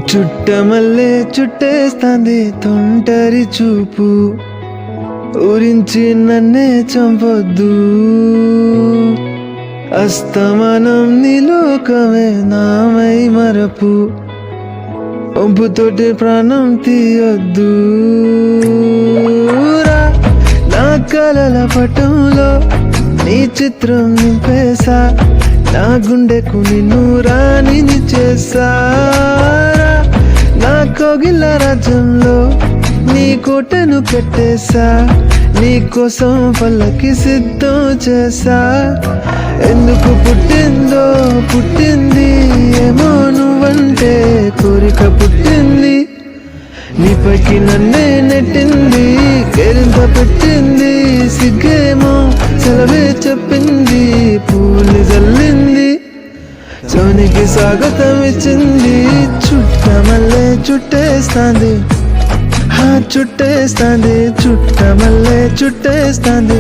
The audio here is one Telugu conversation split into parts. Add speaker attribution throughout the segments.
Speaker 1: చుట్టమల్లే చుట్టేస్తాంది తొంటరి చూపు, ఊరించి నన్నే చంపొద్దు. అస్తమానం నీ లోకమే నామై మరపు, ఒంపుతోటి ప్రాణం తీయొద్దు. నా కలల పటంలో నీ చిత్రం నింపేసా, నా గుండెకు నిన్ను రాణిని చేసారా. నా కోగిల రాజ్యంలో నీ కోటను కట్టేసా, నీ కోసం పల్లకి సిద్ధం చేసా. ఎందుకు పుట్టిందో పుట్టింది ఏమో నువ్వంటే కోరిక పుట్టింది, నీపైకి నన్నే నెట్టింది. కేరింత పెట్టింది సిగ్గేమో సెలవే చెప్పింది, పూలు జల్లింది సోనికి స్వాగతం ఇచ్చింది. చుట్టమల్లే చుట్టేస్తాంది, చుట్టేస్తాంది, చుట్టమల్లే చుట్టేస్తాంది.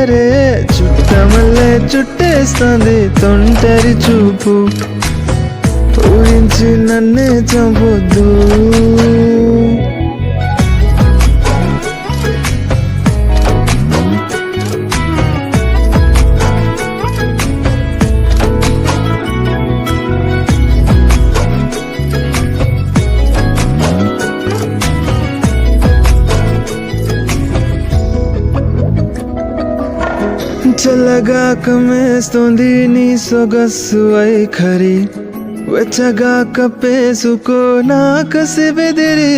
Speaker 1: రే చుట్టమల్లే చుట్టేస్తాంది తొంటరి చూపు, ఊరించి నన్నే చంపొద్దు. చల్లగా కమ్మేస్తోంది నీ సొగస్సు వైఖరి, వెచ్చగా కప్పేసుకో నా కసి బెదిరి.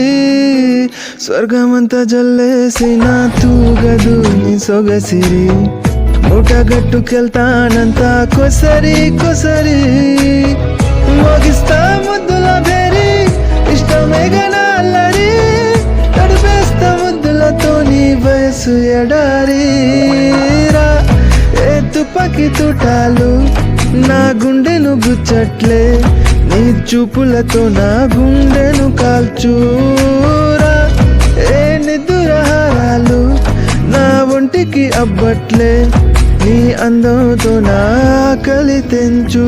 Speaker 1: స్వర్గమంతా జల్లేసిన తూగదు నీ సొగసిరి, మూటగట్టుకెళ్తానంతా కొసరి కొసరి. మోగిస్తా ముద్దుల బేరి ఇష్టమేగా నా అల్లరి, తడిపేస్తా ముద్దులతో నీ వయసు ఎడారి. తుపాకి తుటాలు నా గుండెను గుచ్చట్లే, నీ చూపులతో నా గుండెను కాల్చూరా. ఏ నిద్దురహారాలు నా ఒంటికి అబ్బట్లే, నీ అందంతో నా ఆకలి తెంచు.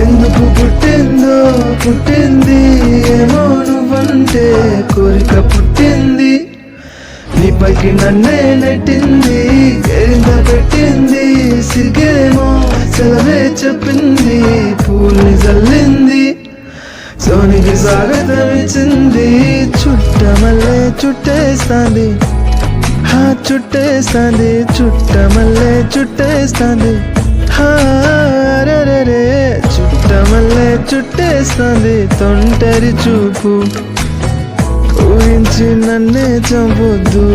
Speaker 1: ఎందుకు పుట్టిందో పుట్టింది ఏమో నువ్వంటే కోరిక పుట్టింది, నీపైకి నన్నే నెట్టింది. కేరింత పెట్టింది సిగ్గేమో సెలవే చెప్పింది, పూల్ని జల్లింది సోనికి స్వాగతం ఇచ్చింది. చుట్టమల్లే చుట్టేస్తాంది, చుట్టేస్తాంది, చుట్టమల్లే చుట్టేస్తాంది. రే చుట్టమల్లే చుట్టేస్తాంది తొంటరి చూపు, ఊరించి నన్నే చంపొద్దు.